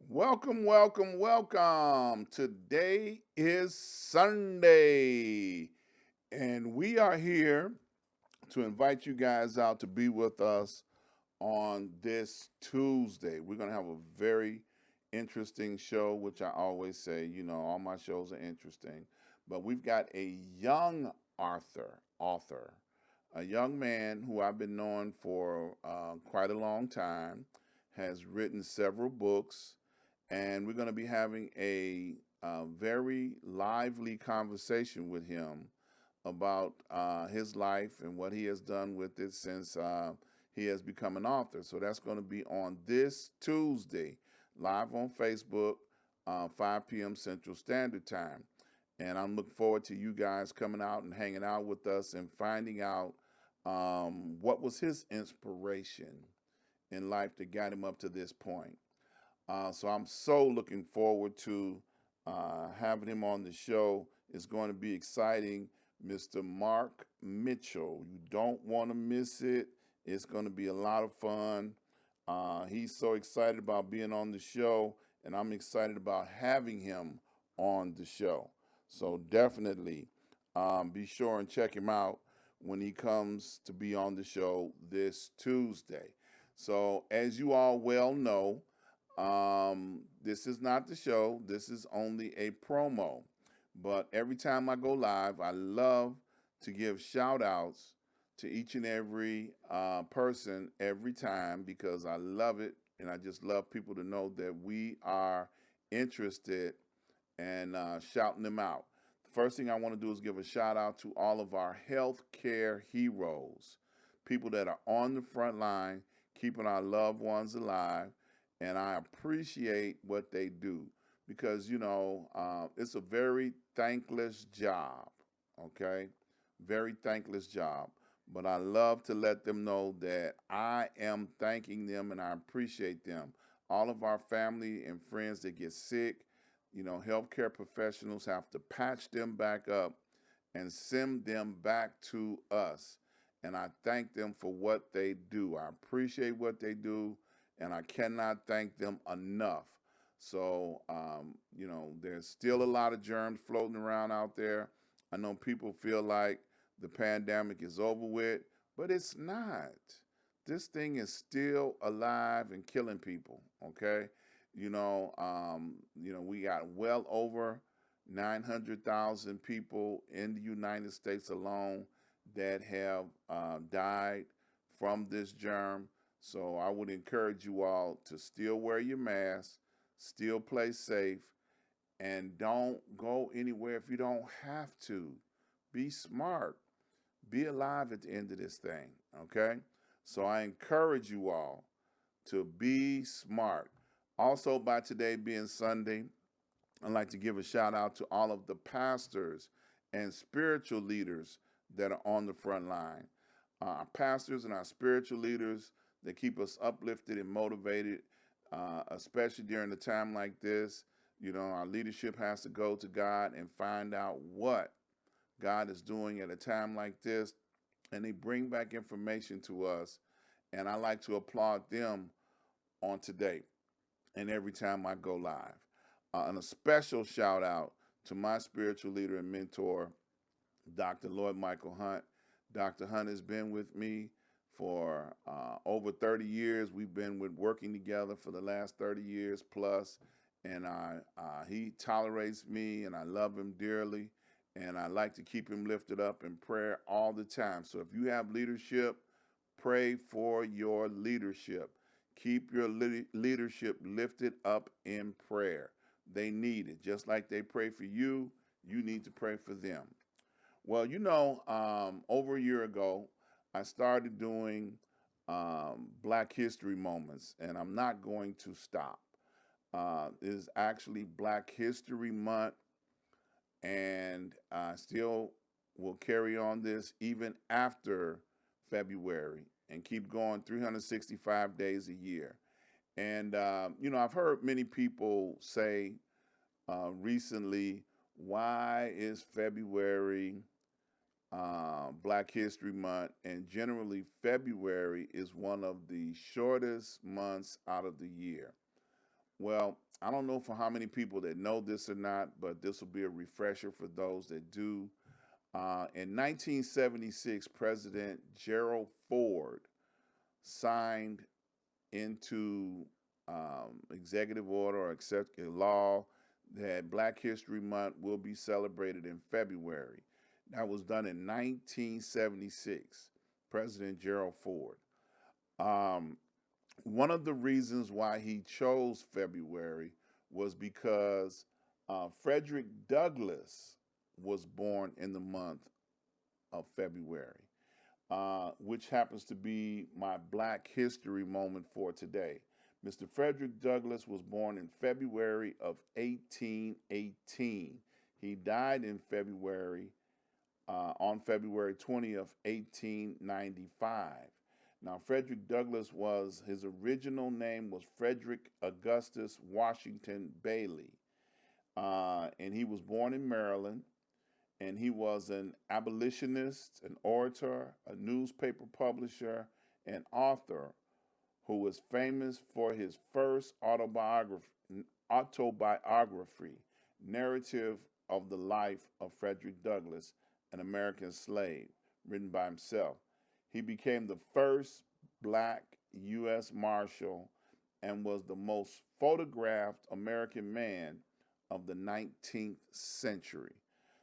Welcome, welcome, welcome. Today is Sunday, and we are here to invite you guys out to be with us on this Tuesday. We're going to have a very interesting show, which I always say, all my shows are interesting. But we've got a young author, a young man who I've been knowing for quite a long time, has written several books, and we're going to be having a very lively conversation with him about his life and what he has done with it since he has become an author. So that's going to be on this Tuesday, live on Facebook, 5 p.m. Central Standard Time. And I'm looking forward to you guys coming out and hanging out with us and finding out what was his inspiration in life that got him up to this point. So I'm so looking forward to having him on the show. It's going to be exciting. Mr. Mark Mitchell. You don't want to miss it. It's going to be a lot of fun. He's so excited about being on the show, and I'm excited about having him on the show. So definitely be sure and check him out when he comes to be on the show this Tuesday. So, as you all well know, this is not the show. This is only a promo. But every time I go live, I love to give shout outs to each and every person every time because I love it. And I just love people to know that we are interested and shouting them out. The first thing I want to do is give a shout out to all of our healthcare heroes, people that are on the front line, keeping our loved ones alive. And I appreciate what they do because, it's a very thankless job, okay? Very thankless job. But I love to let them know that I am thanking them and I appreciate them. All of our family and friends that get sick, healthcare professionals have to patch them back up and send them back to us. And I thank them for what they do. I appreciate what they do, and I cannot thank them enough. So, there's still a lot of germs floating around out there. I know people feel like the pandemic is over with, but it's not. This thing is still alive and killing people. Okay, we got well over 900,000 people in the United States alone that have died from this germ. So I would encourage you all to still wear your mask, still play safe, and don't go anywhere if you don't have to. Be smart. Be alive at the end of this thing, okay? So I encourage you all to be smart. Also, by today being Sunday, I'd like to give a shout out to all of the pastors and spiritual leaders that are on the front line. Our pastors and our spiritual leaders that keep us uplifted and motivated, especially during a time like this. Our leadership has to go to God and find out what God is doing at a time like this, and they bring back information to us. And I like to applaud them on today and every time I go live. And a special shout out to my spiritual leader and mentor, Dr. Lloyd Michael Hunt. Dr. Hunt has been with me for over 30 years. We've been working together for the last 30 years plus, and he tolerates me, and I love him dearly, and I like to keep him lifted up in prayer all the time. So if you have leadership, pray for your leadership. Keep your leadership lifted up in prayer. They need it. Just like they pray for you, you need to pray for them. Well, over a year ago, I started doing Black History Moments, and I'm not going to stop. It is actually Black History Month, and I still will carry on this even after February and keep going 365 days a year. And, I've heard many people say recently, why is February Black History Month? And generally, February is one of the shortest months out of the year. Well, I don't know for how many people that know this or not, but this will be a refresher for those that do. In 1976, President Gerald Ford signed into executive order or executive law that Black History Month will be celebrated in February. That was done in 1976, President Gerald Ford. Um, One of the reasons why he chose February was because Frederick Douglass was born in the month of February, which happens to be my Black History moment for today. Mr. Frederick Douglass was born in February of 1818. He died in February on February 20th, 1895. Now, Frederick Douglass his original name was Frederick Augustus Washington Bailey. And he was born in Maryland, and he was an abolitionist, an orator, a newspaper publisher, and author who was famous for his first autobiography, narrative of the life of Frederick Douglass, an American slave, written by himself. He became the first black U.S. Marshal and was the most photographed American man of the 19th century.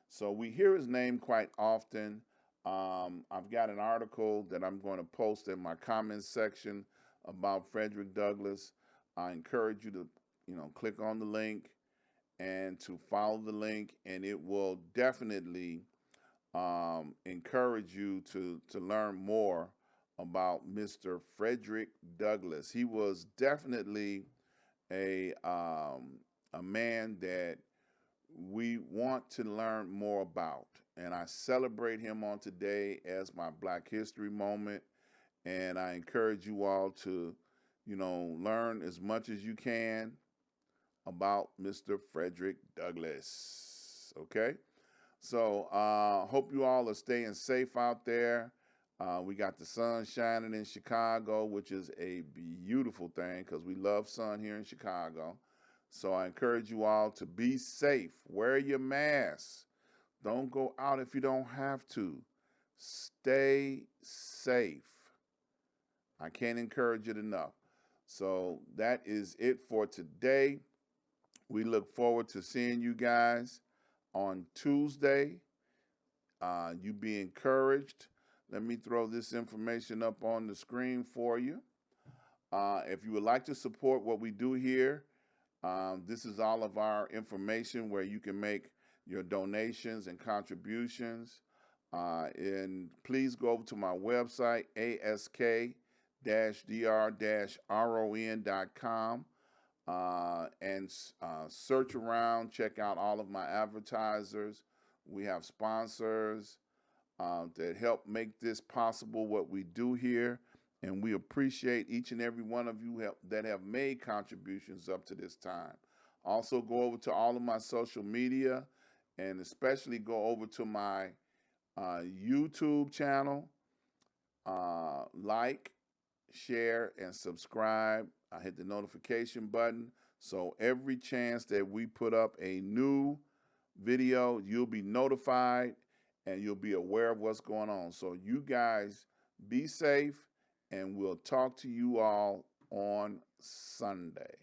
So we hear his name quite often. I've got an article that I'm going to post in my comments section about Frederick Douglass. I encourage you to, click on the link and to follow the link, and it will definitely encourage you to learn more about Mr. Frederick Douglass. He was definitely a man that we want to learn more about, and I celebrate him on today as my Black History moment. And I encourage you all to, learn as much as you can about Mr. Frederick Douglass. Okay? So hope you all are staying safe out there. We got the sun shining in Chicago, which is a beautiful thing because we love sun here in Chicago. So I encourage you all to be safe. Wear your mask. Don't go out if you don't have to. Stay safe. I can't encourage it enough. So that is it for today. We look forward to seeing you guys on Tuesday. You be encouraged. Let me throw this information up on the screen for you. If you would like to support what we do here, this is all of our information where you can make your donations and contributions. And please go over to my website, ask-dr-ron.com, and search around, check out all of my advertisers. We have sponsors that help make this possible, what we do here. And we appreciate each and every one of you that have made contributions up to this time. Also, go over to all of my social media, and especially go over to my YouTube channel. Like, share, and subscribe. I hit the notification button, so every chance that we put up a new video, you'll be notified and you'll be aware of what's going on. So you guys be safe, and we'll talk to you all on Sunday.